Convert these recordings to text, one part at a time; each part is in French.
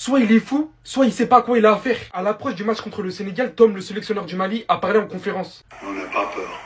Soit il est fou, soit il sait pas à quoi il a affaire. À l'approche du match contre le Sénégal, Tom, le sélectionneur du Mali, a parlé en conférence. On n'a pas peur.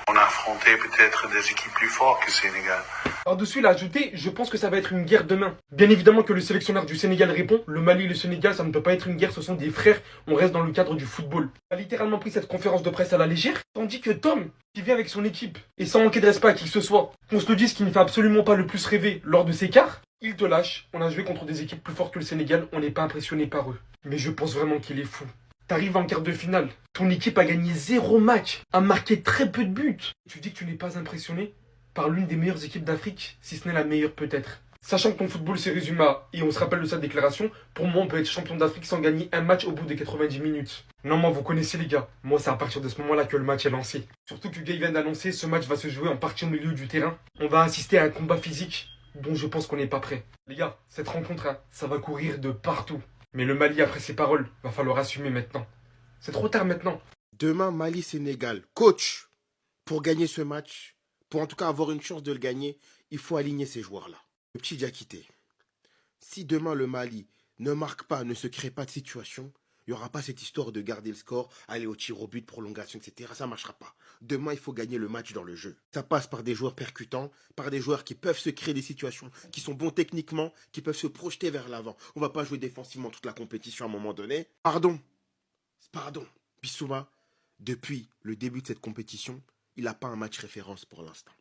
On a affronté peut-être des équipes plus fortes que le Sénégal. Par-dessus, il a ajouté, je pense que ça va être une guerre demain. Bien évidemment que le sélectionneur du Sénégal répond, le Mali et le Sénégal, ça ne peut pas être une guerre, ce sont des frères, on reste dans le cadre du football. Il a littéralement pris cette conférence de presse à la légère, tandis que Tom, qui vient avec son équipe, et sans manquer de respect à qui que ce soit, qu'on se le dise, qui ne fait absolument pas le plus rêver lors de ces quarts, il te lâche, on a joué contre des équipes plus fortes que le Sénégal, on n'est pas impressionné par eux. Mais je pense vraiment qu'il est fou. T'arrives en quart de finale, ton équipe a gagné 0 match, a marqué très peu de buts. Tu dis que tu n'es pas impressionné par l'une des meilleures équipes d'Afrique, si ce n'est la meilleure peut-être. Sachant que ton football s'est résumé à, et on se rappelle de sa déclaration, pour moi on peut être champion d'Afrique sans gagner un match au bout des 90 minutes. Non, moi vous connaissez les gars, moi c'est à partir de ce moment-là que le match est lancé. Surtout que Guy vient d'annoncer, ce match va se jouer en partie au milieu du terrain. On va assister à un combat physique dont je pense qu'on n'est pas prêt. Les gars, cette rencontre, hein, ça va courir de partout. Mais le Mali, après ses paroles, va falloir assumer maintenant. C'est trop tard maintenant. Demain, Mali-Sénégal. Coach, pour gagner ce match, pour en tout cas avoir une chance de le gagner, il faut aligner ces joueurs-là. Le petit Diakité, si demain le Mali ne marque pas, ne se crée pas de situation, il n'y aura pas cette histoire de garder le score, aller au tir au but, prolongation, etc. Ça ne marchera pas. Demain, il faut gagner le match dans le jeu. Ça passe par des joueurs percutants, par des joueurs qui peuvent se créer des situations, qui sont bons techniquement, qui peuvent se projeter vers l'avant. On ne va pas jouer défensivement toute la compétition à un moment donné. Pardon, Bissouma, depuis le début de cette compétition, il n'a pas un match référence pour l'instant.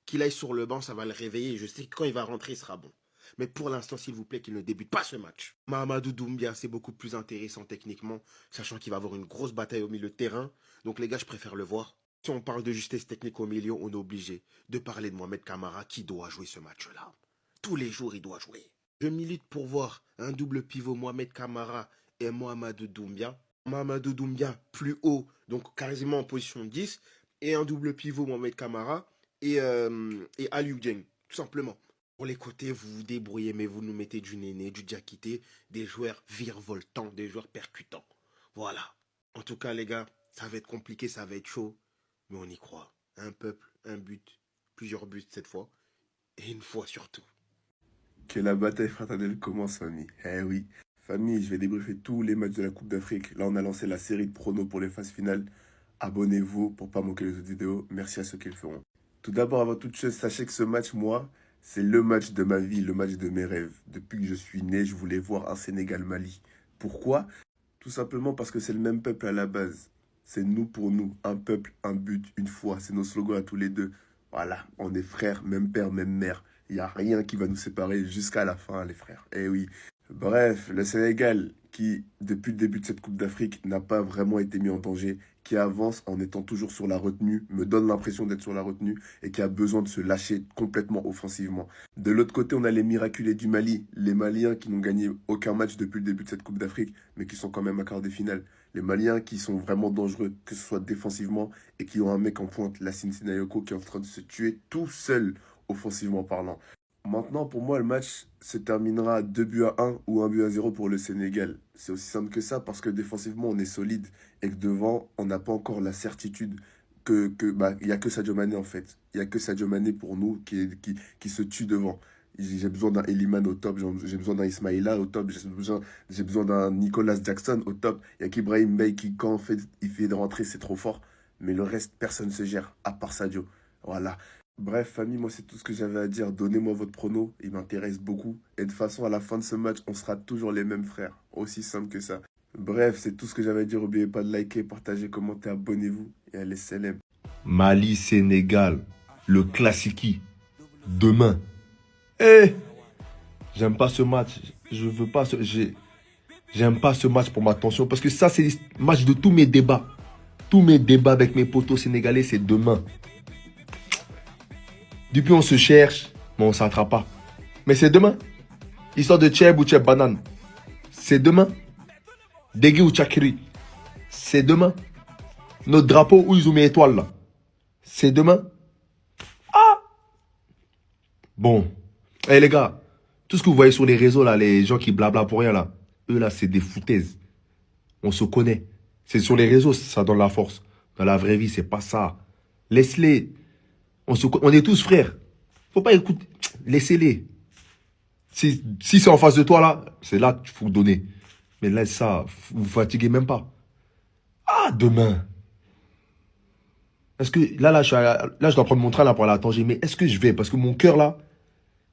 Qu'il aille sur le banc, ça va le réveiller. Je sais que quand il va rentrer, il sera bon. Mais pour l'instant, s'il vous plaît, qu'il ne débute pas ce match. Mahamadou Doumbia, c'est beaucoup plus intéressant techniquement, sachant qu'il va avoir une grosse bataille au milieu de terrain. Donc les gars, je préfère le voir. Si on parle de justesse technique au milieu, on est obligé de parler de Mohamed Kamara qui doit jouer ce match-là. Tous les jours, il doit jouer. Je milite pour voir un double pivot Mohamed Kamara et Mahamadou Doumbia. Mahamadou Doumbia plus haut, donc quasiment en position 10, et un double pivot Mohamed Kamara et Aliou Dieng, tout simplement. Pour les côtés, vous vous débrouillez, mais vous nous mettez du Néné, du Diakité, des joueurs virevoltants, des joueurs percutants. Voilà. En tout cas, les gars, ça va être compliqué, ça va être chaud, mais on y croit. Un peuple, un but, plusieurs buts cette fois, et une fois surtout. Que la bataille fraternelle commence, famille. Eh oui. Famille, je vais débriefer tous les matchs de la Coupe d'Afrique. Là, on a lancé la série de pronos pour les phases finales. Abonnez-vous pour pas manquer les autres vidéos. Merci à ceux qui le feront. Tout d'abord, avant toute chose, sachez que ce match, moi, c'est le match de ma vie, le match de mes rêves. Depuis que je suis né, je voulais voir un Sénégal-Mali. Pourquoi? Tout simplement parce que c'est le même peuple à la base. C'est nous pour nous. Un peuple, un but, une foi. C'est nos slogans à tous les deux. Voilà, on est frères, même père, même mère. Il n'y a rien qui va nous séparer jusqu'à la fin, les frères. Eh oui. Bref, le Sénégal, qui, depuis le début de cette Coupe d'Afrique, n'a pas vraiment été mis en danger, qui avance en étant toujours sur la retenue, me donne l'impression d'être sur la retenue, et qui a besoin de se lâcher complètement offensivement. De l'autre côté, on a les miraculés du Mali, les Maliens qui n'ont gagné aucun match depuis le début de cette Coupe d'Afrique, mais qui sont quand même à quart de finale. Les Maliens qui sont vraiment dangereux, que ce soit défensivement, et qui ont un mec en pointe, Lassine Sinayoko, qui est en train de se tuer tout seul, offensivement parlant. Maintenant, pour moi, le match se terminera 2 buts à 1 ou 1 but à 0 pour le Sénégal. C'est aussi simple que ça parce que défensivement, on est solide et que devant, on n'a pas encore la certitude il n'y a que Sadio Mané en fait. Il n'y a que Sadio Mané pour nous qui se tue devant. J'ai besoin d'un Eliman au top, j'ai besoin d'un Ismaïla au top, j'ai besoin d'un Nicolas Jackson au top. Il n'y a qu'Ibrahim Bey qui, quand il fait de rentrer, c'est trop fort. Mais le reste, personne ne se gère, à part Sadio. Voilà. Bref, famille, moi, c'est tout ce que j'avais à dire. Donnez-moi votre prono, il m'intéresse beaucoup. Et de toute façon, à la fin de ce match, on sera toujours les mêmes frères. Aussi simple que ça. Bref, c'est tout ce que j'avais à dire. N'oubliez pas de liker, partager, commenter, abonnez-vous. Et allez, salam. Mali-Sénégal, le classique. Demain. Eh, j'aime pas ce match. Je veux pas ce... J'aime pas ce match pour ma tension. Parce que ça, c'est le match de tous mes débats. Tous mes débats avec mes potos sénégalais, c'est demain. Depuis, on se cherche, mais on ne s'attrape pas. Mais c'est demain. Histoire de Tchèb ou Tchèb banane. C'est demain. Degui ou Tchakiri. C'est demain. Notre drapeau où ils ont mis étoile là. C'est demain. Ah! Bon. Eh les gars, tout ce que vous voyez sur les réseaux là, les gens qui blabla pour rien là, eux là, c'est des foutaises. On se connaît. C'est sur les réseaux, ça donne la force. Dans la vraie vie, c'est pas ça. Laisse-les. On est tous frères. Faut pas écouter. Laissez-les. Si c'est en face de toi, là, c'est là qu'il faut donner. Mais là, ça, vous fatiguez même pas. Ah, demain. Est-ce que, là, là, je dois prendre mon train là pour aller à Tanger. Mais est-ce que je vais? Parce que mon cœur, là,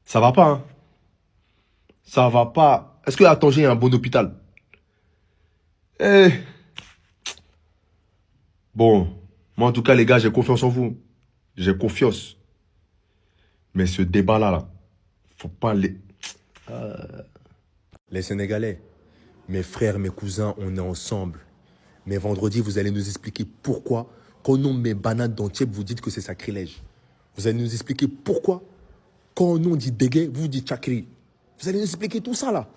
ça va pas, hein. Ça va pas. Est-ce que à Tanger, il y a un bon hôpital? Eh. Bon. Moi, en tout cas, les gars, j'ai confiance en vous. J'ai confiance. Mais ce débat-là, là, faut pas les... Les Sénégalais, mes frères, mes cousins, on est ensemble. Mais vendredi, vous allez nous expliquer pourquoi, quand on met banane dans Tchèp, vous dites que c'est sacrilège. Vous allez nous expliquer pourquoi, quand on dit dégué, vous dites chakri. Vous allez nous expliquer tout ça, là.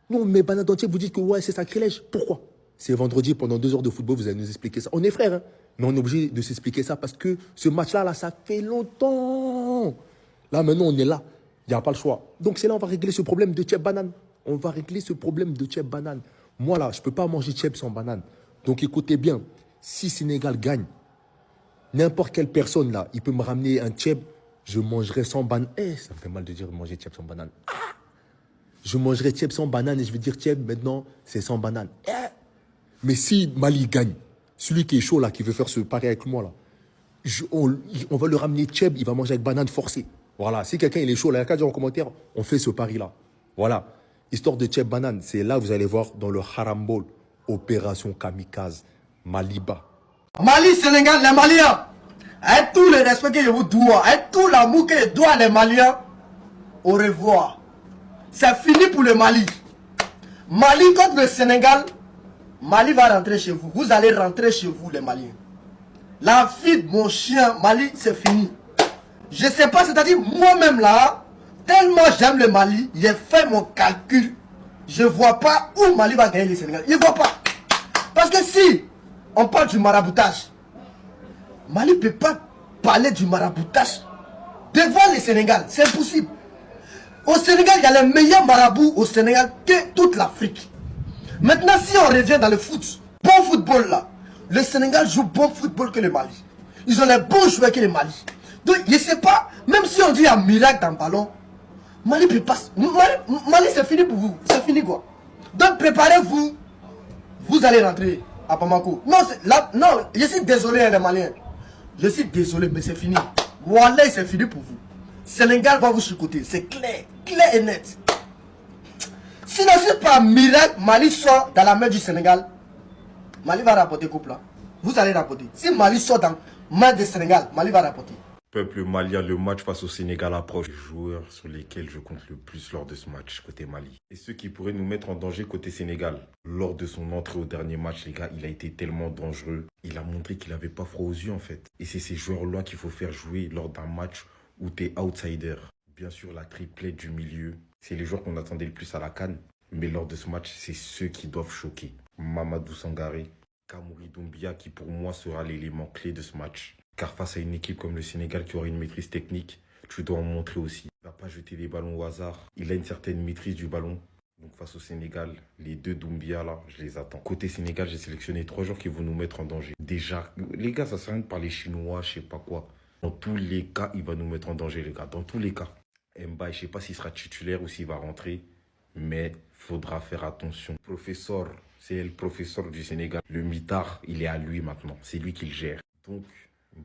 Nous, on met banane dans Tchèp, vous dites que ouais, c'est sacrilège. Pourquoi? C'est vendredi, pendant 2 heures de football, vous allez nous expliquer ça. On est frères, hein, mais on est obligé de s'expliquer ça parce que ce match-là, là, ça fait longtemps. Là, maintenant, on est là. Il n'y a pas le choix. Donc, c'est là on va régler ce problème de Tchèp banane. On va régler ce problème de Tchèp banane. Moi, là, je ne peux pas manger Tchèp sans banane. Donc, écoutez bien. Si Sénégal gagne, n'importe quelle personne, là, il peut me ramener un Tchèp, je mangerai sans banane. Eh, ça me fait mal de dire manger Tchèp sans banane. Ah, je mangerai Tchèp sans banane et je vais dire Tchèp, maintenant, c'est sans banane. Eh. Mais si Mali gagne, celui qui est chaud, là, qui veut faire ce pari avec moi, là, on va le ramener Tchèp, il va manger avec banane forcée. Voilà, si quelqu'un il est chaud, là, il y a qu'à dire en commentaire, on fait ce pari-là. Voilà, histoire de Tchèp banane, c'est là vous allez voir dans le Haram Ball, opération kamikaze, Maliba. Mali, Sénégal, les Maliens, avec tout le respect que je vous dois, avec tout l'amour que je dois les Maliens, au revoir. C'est fini pour le Mali. Mali contre le Sénégal, Mali va rentrer chez vous. Vous allez rentrer chez vous, les Maliens. La vie de mon chien, Mali, c'est fini. Je sais pas, c'est-à-dire moi-même là, tellement j'aime le Mali, j'ai fait mon calcul. Je vois pas où Mali va gagner le Sénégal. Je vois pas. Parce que si on parle du maraboutage, Mali ne peut pas parler du maraboutage devant le Sénégal. C'est impossible. Au Sénégal, il y a les meilleurs marabouts au Sénégal que toute l'Afrique. Maintenant, si on revient dans le foot, bon football là, le Sénégal joue bon football que le Mali. Ils ont les bons joueurs que le Mali. Donc, je ne sais pas, même si on dit un miracle dans le ballon, Mali peut pas. Mali, c'est fini pour vous. C'est fini quoi. Donc, préparez-vous. Vous allez rentrer à Bamako. Non, là, non, je suis désolé, les Maliens. Je suis désolé, mais c'est fini. Wallah, c'est fini pour vous. Sénégal va vous chicoter. C'est clair. Clair et net. Sinon, si par miracle, Mali sort dans la main du Sénégal, Mali va rapporter couple là. Vous allez rapporter. Si Mali sort dans la main du Sénégal, Mali va rapporter. Peuple malien, le match face au Sénégal approche. Les joueurs sur lesquels je compte le plus lors de ce match côté Mali. Et ceux qui pourraient nous mettre en danger côté Sénégal. Lors de son entrée au dernier match, les gars, il a été tellement dangereux. Il a montré qu'il n'avait pas froid aux yeux en fait. Et c'est ces joueurs-là qu'il faut faire jouer lors d'un match où tu es outsider. Bien sûr, la triplette du milieu, c'est les joueurs qu'on attendait le plus à la CAN. Mais lors de ce match, c'est ceux qui doivent choquer. Mamadou Sangaré, Kamouri Doumbia qui pour moi sera l'élément clé de ce match. Car face à une équipe comme le Sénégal qui aura une maîtrise technique, tu dois en montrer aussi. Il ne va pas jeter des ballons au hasard. Il a une certaine maîtrise du ballon. Donc face au Sénégal, les deux Doumbia là, je les attends. Côté Sénégal, j'ai sélectionné 3 joueurs qui vont nous mettre en danger. Déjà, les gars, ça sert à rien de parler chinois, je sais pas quoi. Dans tous les cas, il va nous mettre en danger, les gars. Dans tous les cas. Mbaye, je sais pas s'il sera titulaire ou s'il va rentrer. Mais faudra faire attention. Professeur, c'est le professeur du Sénégal. Le mitard, il est à lui maintenant. C'est lui qui le gère. Donc,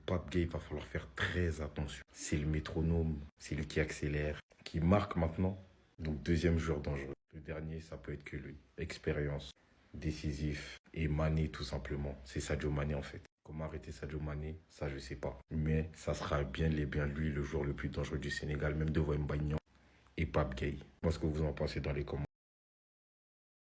Pape Gueye, il va falloir faire très attention. C'est le métronome, c'est lui qui accélère, qui marque maintenant. Donc, deuxième joueur dangereux. Le dernier, ça peut être que lui. Expérience, décisif et Mané tout simplement. C'est Sadio Mané en fait. Comment arrêter Sadio Mané, ça je sais pas. Mais ça sera bien lui le joueur le plus dangereux du Sénégal, même devant Mbagnan et Pape Gueye. Moi, ce que vous en pensez dans les commentaires.